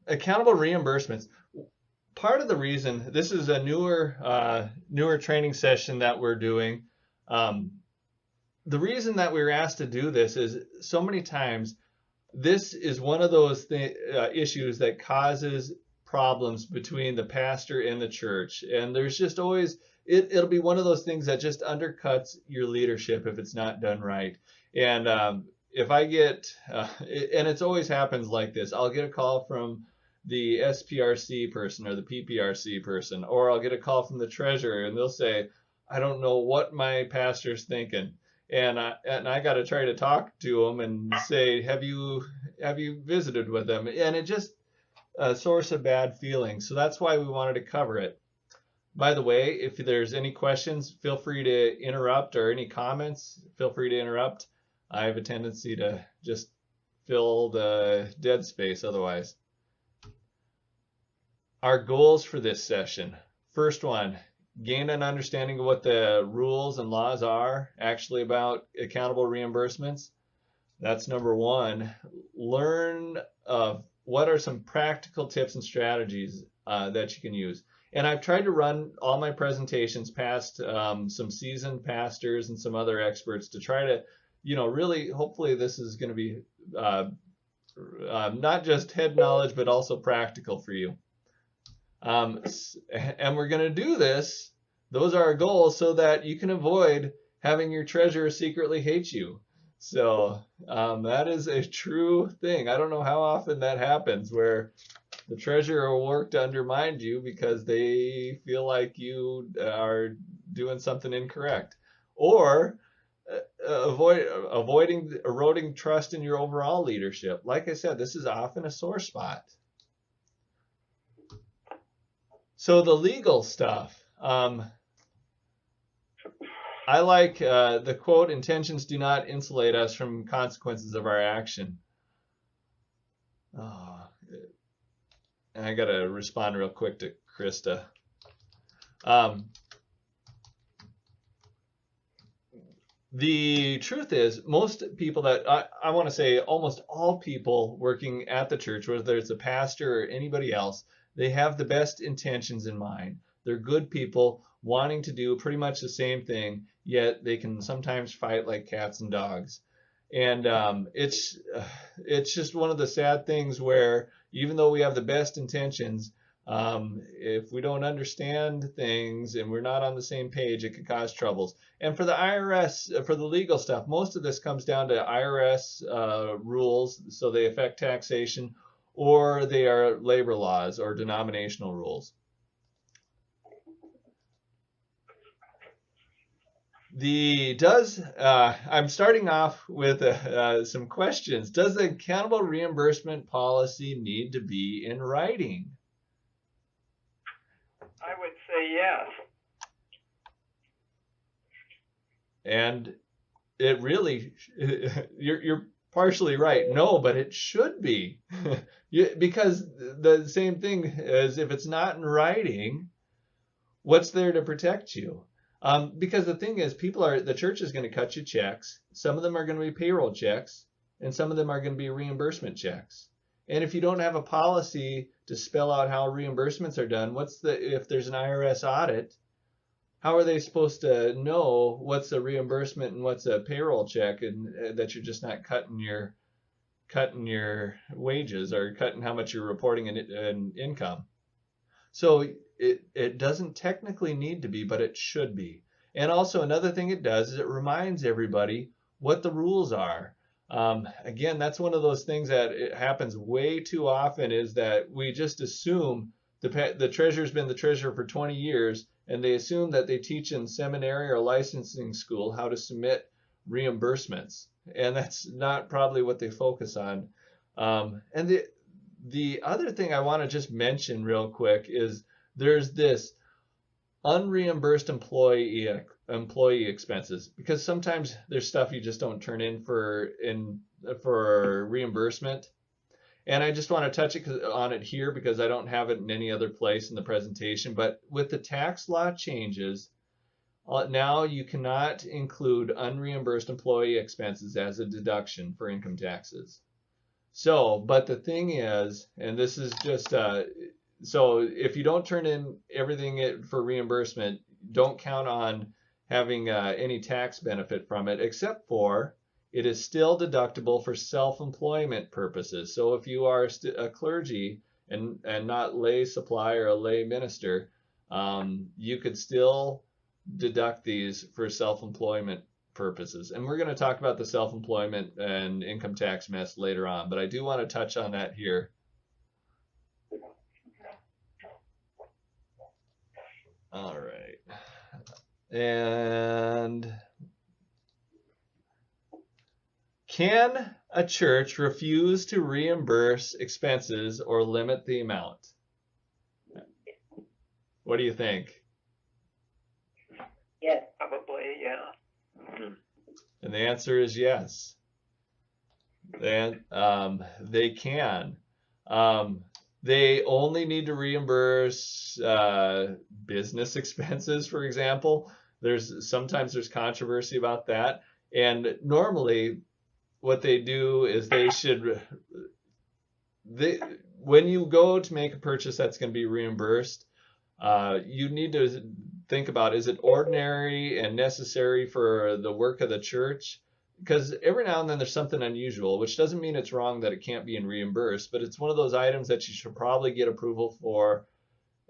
accountable reimbursements. Part of the reason, this is a newer training session that we're doing. The reason that we were asked to do this is so many times this is one of those issues that causes problems between the pastor and the church. And there's just always, it'll be one of those things that just undercuts your leadership if it's not done right. And if I get, and it's always happens like this, I'll get a call from the SPRC person or the PPRC person, or I'll get a call from the treasurer and they'll say, I don't know what my pastor's thinking. And I got to try to talk to them and say, have you visited with them? And it just a source of bad feelings. So that's why we wanted to cover it. By the way, if there's any questions, feel free to interrupt, or any comments, feel free to interrupt. I have a tendency to just fill the dead space otherwise. Our goals for this session. First one, gain an understanding of what the rules and laws are actually about accountable reimbursements. That's number one. Learn what are some practical tips and strategies that you can use. And I've tried to run all my presentations past some seasoned pastors and some other experts to try to, really, hopefully this is going to be not just head knowledge, but also practical for you. And we're going to do this. Those are our goals so that you can avoid having your treasurer secretly hate you. So that is a true thing. I don't know how often that happens where the treasurer will work to undermine you because they feel like you are doing something incorrect, or avoiding eroding trust in your overall leadership. Like I said, this is often a sore spot. So the legal stuff. I like the quote, intentions do not insulate us from consequences of our action. And I got to respond real quick to Krista. The truth is, most people that, I want to say almost all people working at the church, whether it's a pastor or anybody else, they have the best intentions in mind. They're good people wanting to do pretty much the same thing, yet they can sometimes fight like cats and dogs. And it's just one of the sad things where even though we have the best intentions, if we don't understand things and we're not on the same page, it could cause troubles. And for the IRS, for the legal stuff, most of this comes down to IRS rules, so they affect taxation, or they are labor laws or denominational rules. I'm starting off with some questions. Does the accountable reimbursement policy need to be in writing? I would say yes. And it really, you're partially right. No, but it should be. Because the same thing as if it's not in writing, what's there to protect you? Because the thing is, the church is going to cut you checks. Some of them are going to be payroll checks, and some of them are going to be reimbursement checks. And if you don't have a policy to spell out how reimbursements are done, if there's an IRS audit, how are they supposed to know what's a reimbursement and what's a payroll check, and that you're just not cutting your wages or cutting how much you're reporting in income? So it doesn't technically need to be, but it should be. And also another thing it does is it reminds everybody what the rules are. Again, that's one of those things that it happens way too often, is that we just assume the treasurer's been the treasurer for 20 years, and they assume that they teach in seminary or licensing school how to submit reimbursements. And that's not probably what they focus on. And the other thing I want to just mention real quick is there's this unreimbursed employee expenses, because sometimes there's stuff you just don't turn in for reimbursement. And I just want to touch on it here because I don't have it in any other place in the presentation. But with the tax law changes, now you cannot include unreimbursed employee expenses as a deduction for income taxes. So, but the thing is, and this is just, so if you don't turn in everything for reimbursement, don't count on having any tax benefit from it, except for it is still deductible for self-employment purposes. So if you are a clergy and not lay supply or a lay minister, you could still deduct these for self-employment purposes. And we're going to talk about the self-employment and income tax mess later on, but I do want to touch on that here. All right. And can a church refuse to reimburse expenses or limit the amount? What do you think? Yes, probably, yeah. And the answer is yes. Then they can. They only need to reimburse business expenses, for example. Sometimes there's controversy about that. And normally what they do is when you go to make a purchase that's going to be reimbursed, you need to think about, is it ordinary and necessary for the work of the church? Because every now and then there's something unusual, which doesn't mean it's wrong that it can't be reimbursed, but it's one of those items that you should probably get approval for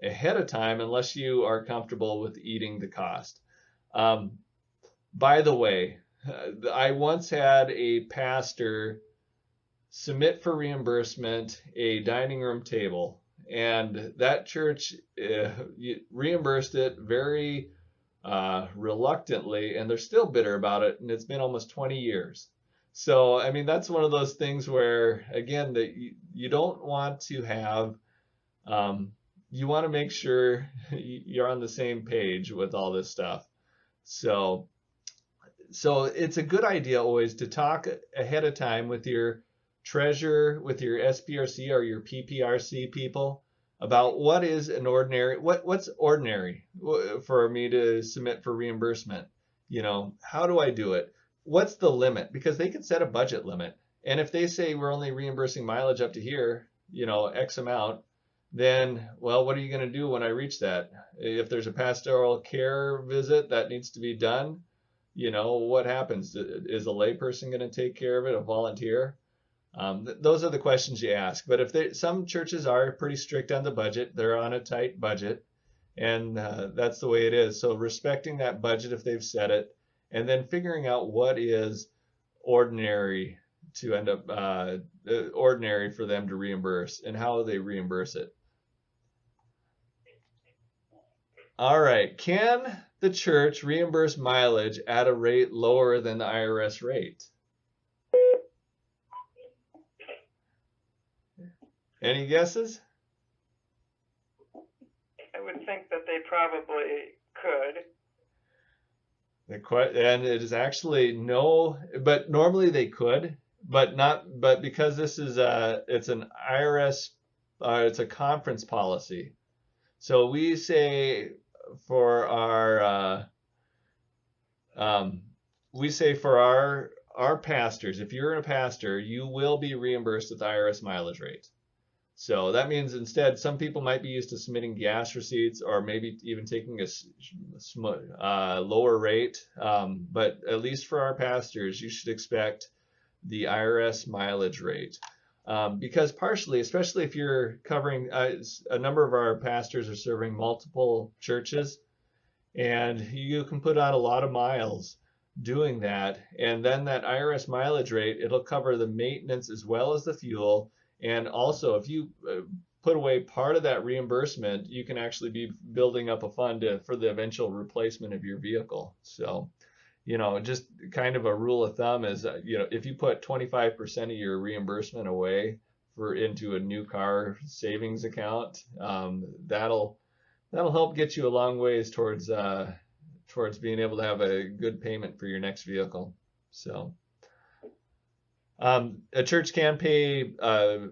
ahead of time unless you are comfortable with eating the cost. By the way, I once had a pastor submit for reimbursement a dining room table, and that church reimbursed it very reluctantly, and they're still bitter about it, and it's been almost 20 years. So, I mean, that's one of those things where, again, that you don't want to have, you want to make sure you're on the same page with all this stuff. So it's a good idea always to talk ahead of time with your treasurer, with your SPRC or your PPRC people about what is an ordinary, what's ordinary for me to submit for reimbursement. You know, how do I do it? What's the limit? Because they can set a budget limit. And if they say we're only reimbursing mileage up to here, you know, X amount, then, well, what are you going to do when I reach that? If there's a pastoral care visit that needs to be done, you know, what happens? Is a layperson going to take care of it, a volunteer? Those are the questions you ask. But if some churches are pretty strict on the budget, they're on a tight budget, and that's the way it is. So respecting that budget if they've set it, and then figuring out what is ordinary to end up ordinary for them to reimburse and how they reimburse it. All right, can the church reimburse mileage at a rate lower than the IRS rate? Any guesses? I would think that they probably could. And it is actually no, but normally they could, but not, but because this is it's an IRS, it's a conference policy. So we say for our pastors, if you're a pastor, you will be reimbursed at the IRS mileage rate. So that means instead, some people might be used to submitting gas receipts or maybe even taking a lower rate. But at least for our pastors, you should expect the IRS mileage rate. Because partially, especially if you're covering, a number of our pastors are serving multiple churches, and you can put on a lot of miles doing that. And then that IRS mileage rate, it'll cover the maintenance as well as the fuel. And also, if you put away part of that reimbursement, you can actually be building up a fund for the eventual replacement of your vehicle. So, you know, just kind of a rule of thumb is, you know, if you put 25% of your reimbursement away into a new car savings account, that'll help get you a long ways towards being able to have a good payment for your next vehicle. So. A church can pay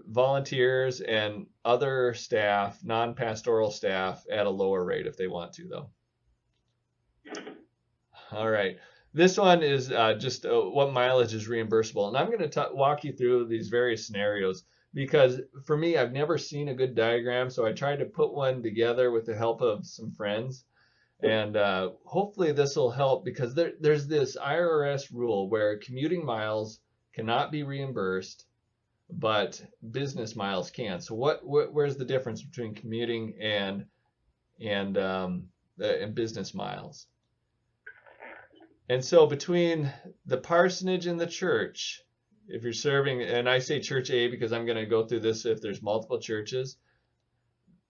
volunteers and other staff, non-pastoral staff, at a lower rate if they want to, though. All right. this one is just what mileage is reimbursable. And I'm going to walk you through these various scenarios because for me, I've never seen a good diagram. So I tried to put one together with the help of some friends. And hopefully this will help because there's this IRS rule where commuting miles cannot be reimbursed, but business miles can. So where's the difference between commuting and business miles? And so between the parsonage and the church, if you're serving, and I say church A because I'm going to go through this if there's multiple churches,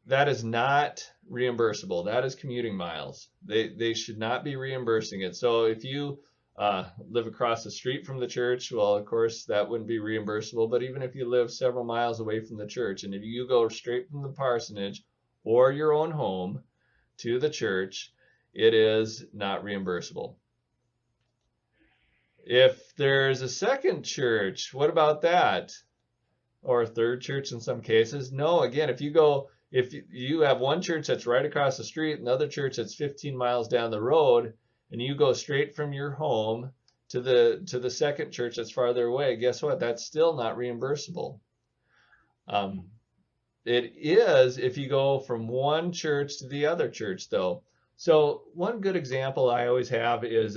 that is not reimbursable. That is commuting miles. They should not be reimbursing it. So if you live across the street from the church, well, of course, that wouldn't be reimbursable. But even if you live several miles away from the church, and if you go straight from the parsonage or your own home to the church, it is not reimbursable. If there's a second church, what about that? Or a third church in some cases? No, again, if you have one church that's right across the street, another church that's 15 miles down the road, and you go straight from your home to the second church that's farther away, guess what? That's still not reimbursable. It is if you go from one church to the other church, though. So one good example I always have is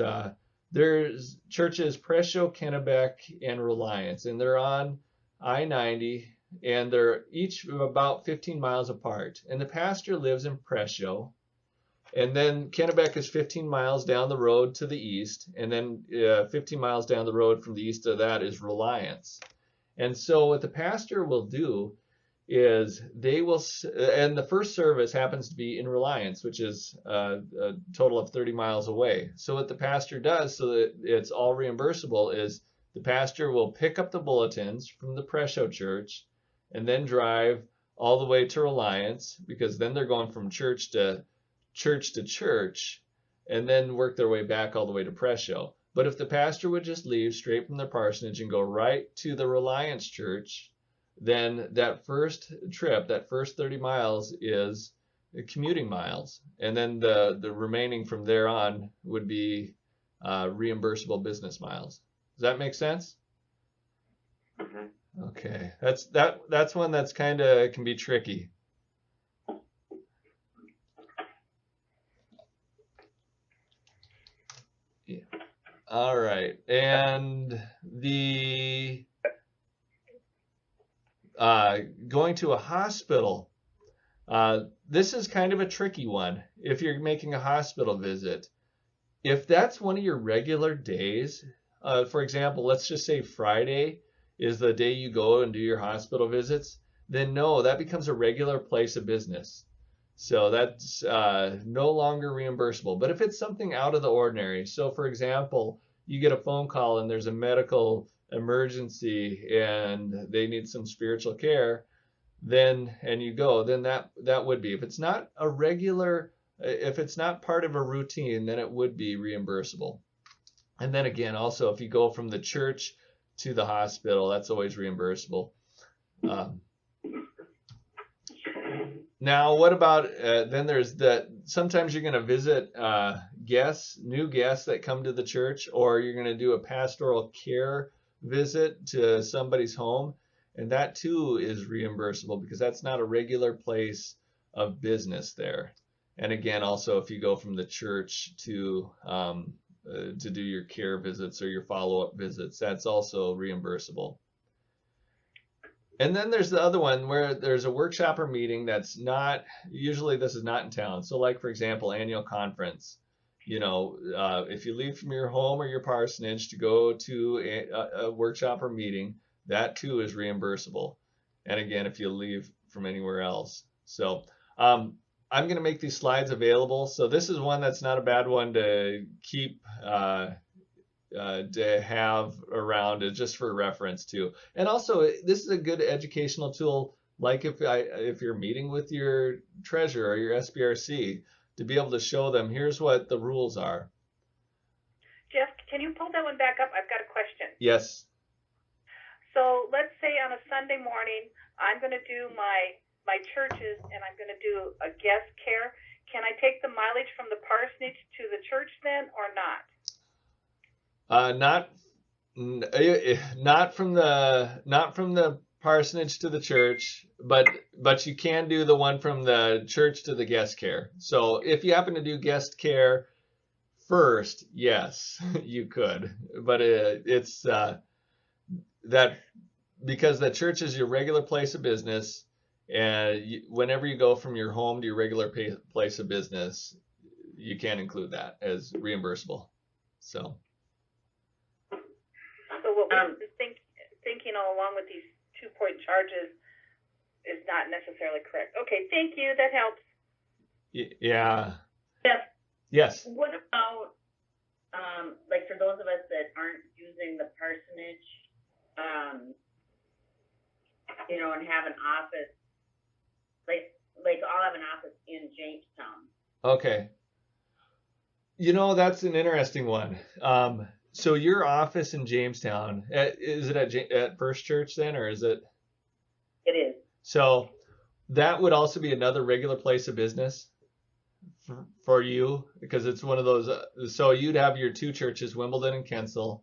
there's churches Presso, Kennebec, and Reliance, and they're on I-90, and they're each about 15 miles apart. And the pastor lives in Presso, and then Kennebec is 15 miles down the road to the east, and then 15 miles down the road from the east of that is Reliance. And so what the pastor will do is they will, and the first service happens to be in Reliance, which is a total of 30 miles away. So what the pastor does so that it's all reimbursable is the pastor will pick up the bulletins from the Presso church and then drive all the way to Reliance, because then they're going from church to church and then work their way back all the way to Presso. But if the pastor would just leave straight from the parsonage and go right to the Reliance church, then that first trip, that first 30 miles is commuting miles. And then the remaining from there on would be reimbursable business miles. Does that make sense? Mm-hmm. Okay, that's one that's kind of can be tricky. Yeah. All right, and the going to a hospital. This is kind of a tricky one if you're making a hospital visit. If that's one of your regular days, for example, let's just say Friday is the day you go and do your hospital visits, then no, that becomes a regular place of business. So that's no longer reimbursable. But if it's something out of the ordinary, so for example, you get a phone call and there's a medical emergency and they need some spiritual care, then and you go, then that would be. If it's not a regular, if it's not part of a routine, then it would be reimbursable. And then again, also if you go from the church to the hospital, that's always reimbursable. Now, what about then there's that sometimes you're going to visit new guests that come to the church, or you're going to do a pastoral care visit to somebody's home, and that too is reimbursable because that's not a regular place of business there. And again, also if you go from the church to do your care visits or your follow-up visits, that's also reimbursable. And then there's the other one where there's a workshop or meeting that's not, usually this is not in town. So like, for example, annual conference. You know, if you leave from your home or your parsonage to go to a workshop or meeting, that too is reimbursable. And again, if you leave from anywhere else. So I'm going to make these slides available. So this is one that's not a bad one to keep to have around just for reference too. And also this is a good educational tool, like if you're meeting with your treasurer or your SBRC, to be able to show them here's what the rules are. Jeff, can you pull that one back up? I've got a question. Yes. So let's say on a Sunday morning I'm going to do my churches and I'm going to do a guest care. Can I take the mileage from the parsonage to the church then or not? Not not from the parsonage to the church, but you can do the one from the church to the guest care. So if you happen to do guest care first, yes, you could, but it's that because the church is your regular place of business, and whenever you go from your home to your regular place of business, you can't include that as reimbursable. So what we're thinking all along with these 2-point charges is not necessarily correct. Okay, thank you. That helps. Yeah. Yes. Yes. What about, like for those of us that aren't using the parsonage, you know, and have an office, like I'll have an office in Jamestown. Okay. You know, that's an interesting one. So your office in Jamestown, is it at First Church then, or is it? It is. So that would also be another regular place of business for you, because it's one of those. So you'd have your 2 churches, Wimbledon and Kensal,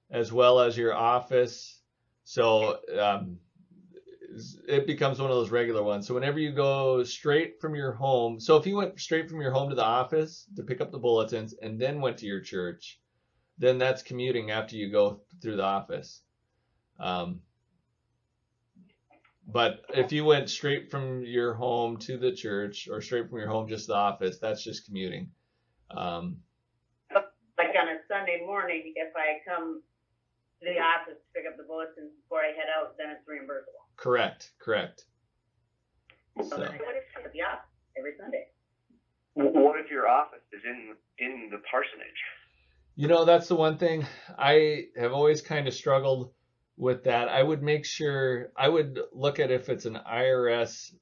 as well as your office. So it becomes one of those regular ones. So whenever you go straight from your home, so if you went straight from your home to the office to pick up the bulletins and then went to your church, then that's commuting after you go through the office. But if you went straight from your home to the church or straight from your home just to the office, that's just commuting. Like on a Sunday morning, if I come to the office to pick up the bulletins before I head out, then it's reimbursable. Correct. So then I go to the office every Sunday. What if your office is in the parsonage? You know, that's the one thing I have always kind of struggled with that. I would make sure, I would look at if it's an IRS,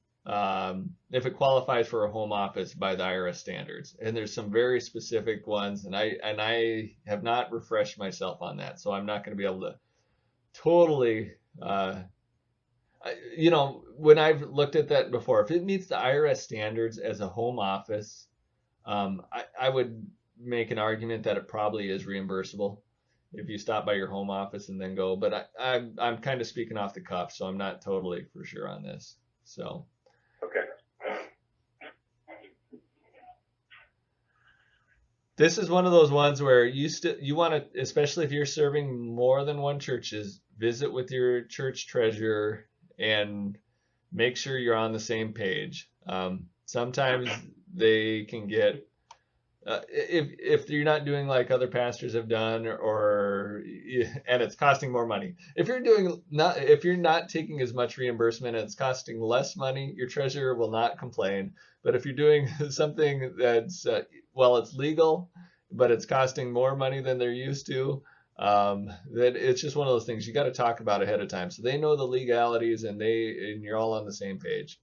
if it qualifies for a home office by the IRS standards. And there's some very specific ones, and I have not refreshed myself on that. So I'm not going to be able to totally, you know, when I've looked at that before, if it meets the IRS standards as a home office, I would make an argument that it probably is reimbursable if you stop by your home office and then go. But I'm kind of speaking off the cuff, so I'm not totally for sure on this. So Okay. this is one of those ones where you want to, especially if you're serving more than one churches, visit with your church treasurer and make sure you're on the same page. Sometimes they can get if you're not doing like other pastors have done, and it's costing more money. If you're not taking as much reimbursement and it's costing less money, your treasurer will not complain. But if you're doing something that's it's legal, but it's costing more money than they're used to, then it's just one of those things you got to talk about ahead of time, so they know the legalities and you're all on the same page.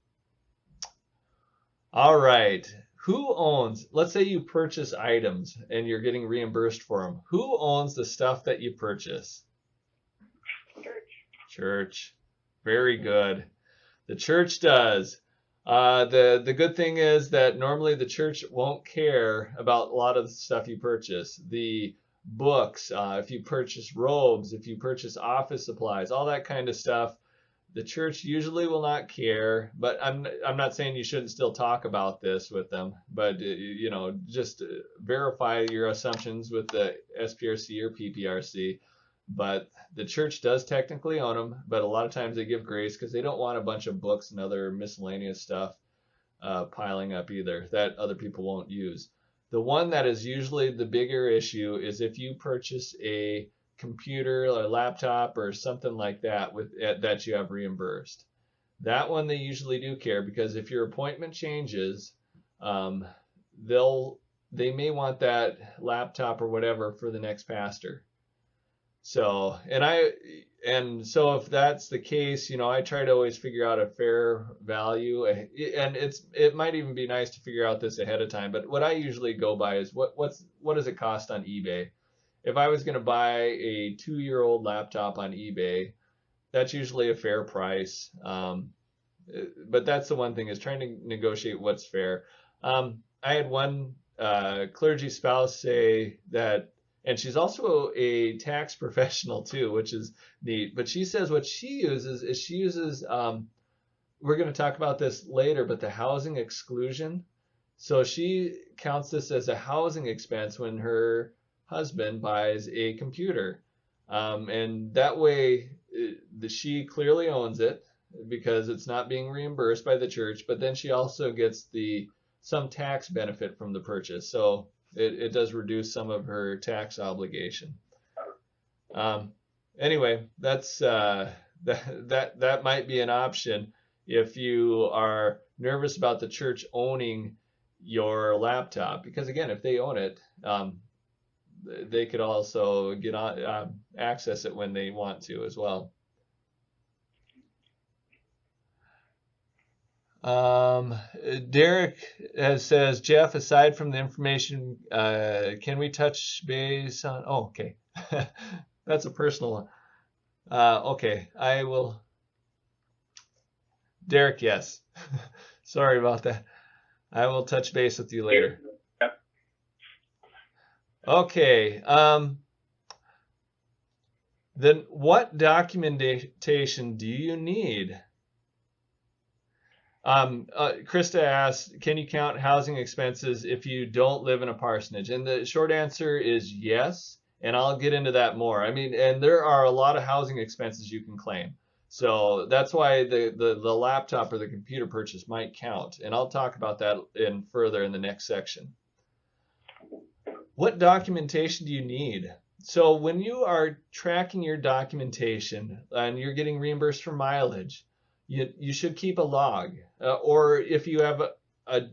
All right. Who owns, let's say you purchase items and you're getting reimbursed for them. Who owns the stuff that you purchase? Church. Very good. The church does. The good thing is that normally the church won't care about a lot of the stuff you purchase. The books, if you purchase robes, if you purchase office supplies, all that kind of stuff, the church usually will not care. But I'm not saying you shouldn't still talk about this with them, but you know, just verify your assumptions with the SPRC or PPRC. But the church does technically own them, but a lot of times they give grace because they don't want a bunch of books and other miscellaneous stuff piling up either that other people won't use. The one that is usually the bigger issue is if you purchase a computer or a laptop or something like that that you have reimbursed. That one they usually do care, because if your appointment changes, they may want that laptop or whatever for the next pastor. So so if that's the case, you know, I try to always figure out a fair value, and it might even be nice to figure out this ahead of time. But what I usually go by is what does it cost on eBay? If I was going to buy a 2-year-old laptop on eBay, that's usually a fair price. But that's the one thing, is trying to negotiate what's fair. I had one clergy spouse say that And she's also a tax professional too, which is neat. But she says what she uses is we're going to talk about this later, but the housing exclusion. So she counts this as a housing expense when her husband buys a computer. And that way she clearly owns it because it's not being reimbursed by the church, but then she also gets some tax benefit from the purchase. So it does reduce some of her tax obligation. Anyway, that's that might be an option if you are nervous about the church owning your laptop, because again, if they own it, they could also get on access it when they want to as well. Derek says, Jeff, aside from the information, can we touch base on? Oh, okay. That's a personal one. Okay, I will. Derek, yes. Sorry about that. I will touch base with you later. Okay. Then what documentation do you need? Krista asked, can you count housing expenses if you don't live in a parsonage? And the short answer is yes, and I'll get into that more. I mean, and there are a lot of housing expenses you can claim. So that's why the laptop or the computer purchase might count, and I'll talk about that further in the next section. What documentation do you need? So when you are tracking your documentation and you're getting reimbursed for mileage, you should keep a log, or if you have I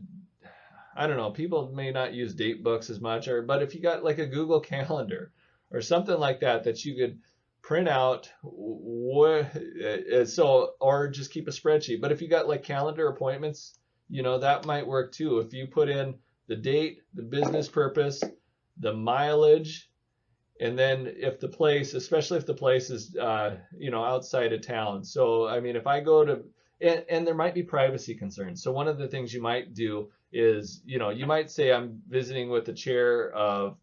don't know, people may not use date books as much, but if you got like a Google Calendar or something like that you could print out, or just keep a spreadsheet. But if you got like calendar appointments, that might work too. If you put in the date, the business purpose, the mileage, and then if the place, especially if the place is, outside of town. So, I mean, if I go to, and there might be privacy concerns. So one of the things you might do is, you might say I'm visiting with the chair of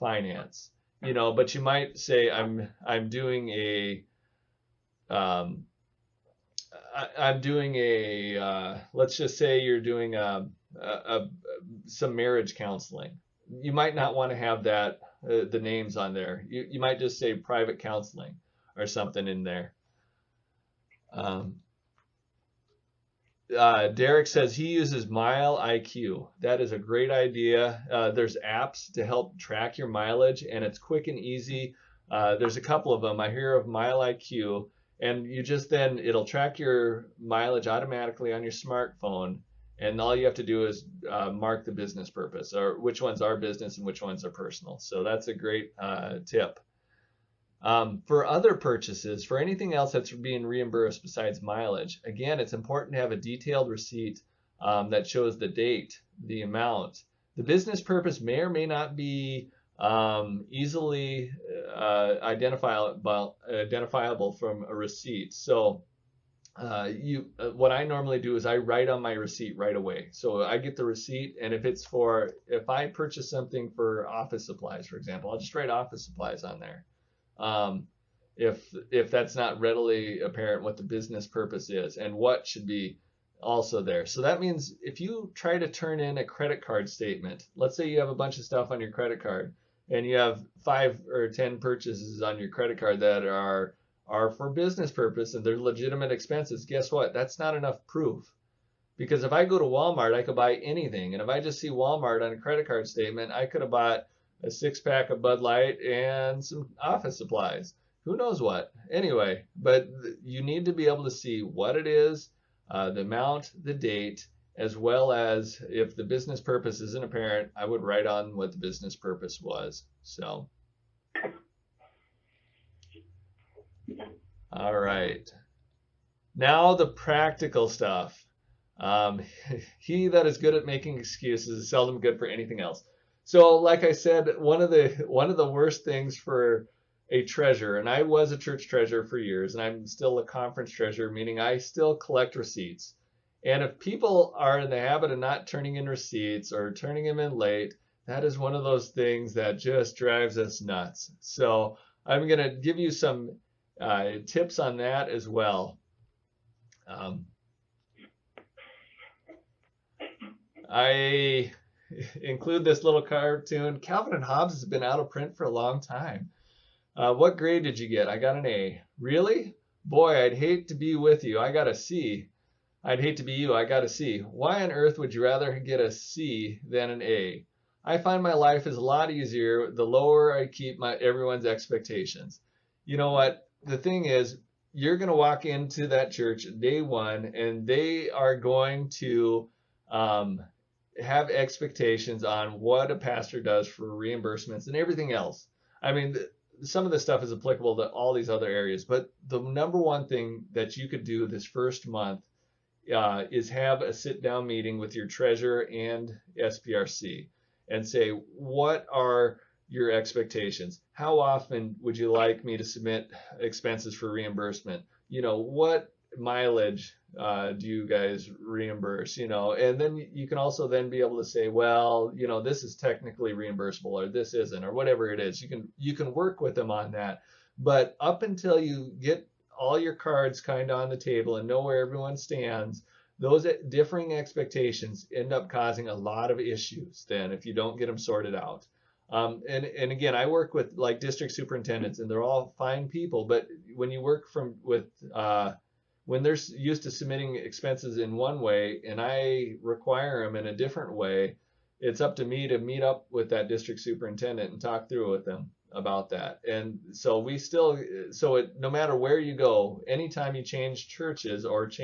finance, but you might say I'm doing let's just say you're doing some marriage counseling. You might not want to have that the names on there. You might just say private counseling or something in there. Derek says he uses Mile IQ. That is a great idea. There's apps to help track your mileage, and it's quick and easy. There's a couple of them. I hear of Mile IQ, and it'll track your mileage automatically on your smartphone. And all you have to do is mark the business purpose, or which ones are business and which ones are personal. So that's a great tip. For other purchases, for anything else that's being reimbursed besides mileage, again, it's important to have a detailed receipt that shows the date, the amount. The business purpose may or may not be easily identifiable from a receipt. So what I normally do is I write on my receipt right away. So I get the receipt, and if I purchase something for office supplies, for example, I'll just write office supplies on there. If that's not readily apparent what the business purpose is and what should be also there. So that means if you try to turn in a credit card statement, let's say you have a bunch of stuff on your credit card and you have 5 or 10 purchases on your credit card that are for business purpose and they're legitimate expenses, guess what? That's not enough proof. Because if I go to Walmart, I could buy anything. And if I just see Walmart on a credit card statement, I could have bought a 6-pack of Bud Light and some office supplies. Who knows what? Anyway, but you need to be able to see what it is, the amount, the date, as well as if the business purpose isn't apparent, I would write on what the business purpose was. So, all right. Now the practical stuff. He that is good at making excuses is seldom good for anything else. So, like I said, one of the worst things for a treasurer, and I was a church treasurer for years, and I'm still a conference treasurer, meaning I still collect receipts. And if people are in the habit of not turning in receipts or turning them in late, That is one of those things that just drives us nuts. So I'm going to give you some tips on that as well. I include this little cartoon. Calvin and Hobbes has been out of print for a long time. What grade did you get? I got an A. Really? Boy, I'd hate to be with you. I got a C. I'd hate to be you. I got a C. Why on earth would you rather get a C than an A? I find my life is a lot easier the lower I keep everyone's expectations. You know what? The thing is, you're going to walk into that church day one, and they are going to have expectations on what a pastor does for reimbursements and everything else. I mean, some of this stuff is applicable to all these other areas, but the number one thing that you could do this first month is have a sit-down meeting with your treasurer and SPRC and say, what are your expectations? How often would you like me to submit expenses for reimbursement? You know, what mileage do you guys reimburse? You know, and then you can also then be able to say, well, you know, this is technically reimbursable, or this isn't, or whatever it is. You can work with them on that. But up until you get all your cards kind of on the table and know where everyone stands, those differing expectations end up causing a lot of issues then if you don't get them sorted out. And again, I work with like district superintendents, and they're all fine people, but when you work when they're used to submitting expenses in one way and I require them in a different way, it's up to me to meet up with that district superintendent and talk through with them about that. And so no matter where you go, anytime you change churches or if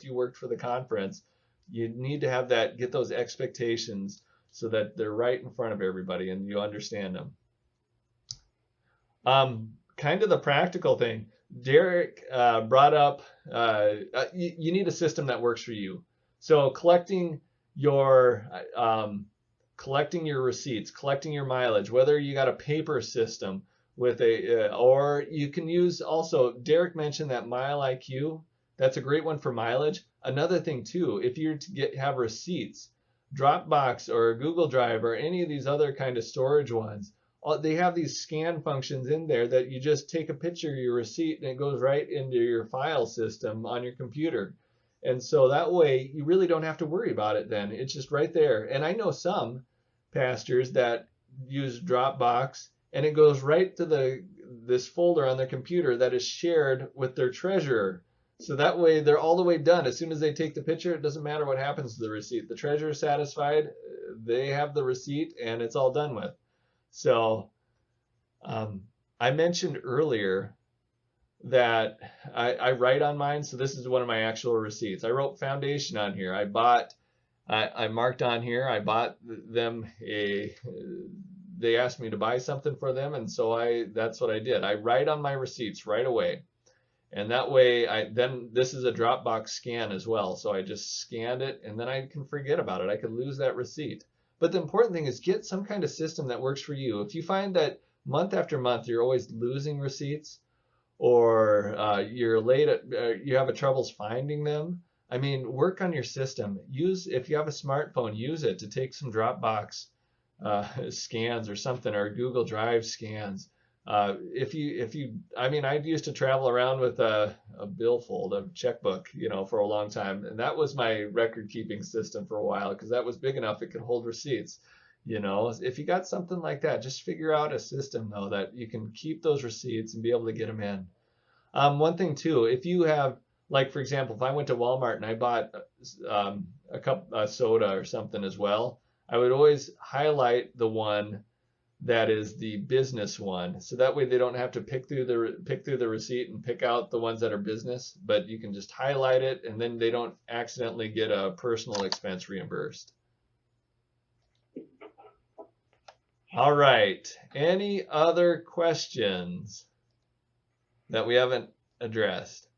you worked for the conference, you need to have get those expectations so that they're right in front of everybody and you understand them. Kind of the practical thing, Derek brought up, you need a system that works for you. So collecting your receipts, collecting your mileage, whether you got a paper system with or you can use also, Derek mentioned that Mile IQ, that's a great one for mileage. Another thing too, if you're to have receipts, Dropbox or Google Drive or any of these other kind of storage ones, they have these scan functions in there that you just take a picture of your receipt and it goes right into your file system on your computer. And so that way you really don't have to worry about it then. It's just right there. And I know some pastors that use Dropbox and it goes right to this folder on their computer that is shared with their treasurer. So that way they're all the way done. As soon as they take the picture, it doesn't matter what happens to the receipt. The treasurer is satisfied, they have the receipt, and it's all done with. So I mentioned earlier that I write on mine. So this is one of my actual receipts. I wrote foundation on here. I marked on here, I bought them they asked me to buy something for them. And so that's what I did. I write on my receipts right away. And that way, then this is a Dropbox scan as well. So I just scanned it and then I can forget about it. I could lose that receipt. But the important thing is get some kind of system that works for you. If you find that month after month you're always losing receipts, or you're late you have troubles finding them, I mean, work on your system. If you have a smartphone, use it to take some Dropbox scans or something, or Google Drive scans. I used to travel around with a billfold, a checkbook, for a long time, and that was my record keeping system for a while because that was big enough it could hold receipts. If you got something like that, just figure out a system though that you can keep those receipts and be able to get them in. One thing too, if you have, like for example, if I went to Walmart and I bought a cup of soda or something as well, I would always highlight the one that is the business one, so that way they don't have to pick through the receipt and pick out the ones that are business, but you can just highlight it and then they don't accidentally get a personal expense reimbursed. All right, any other questions that we haven't addressed?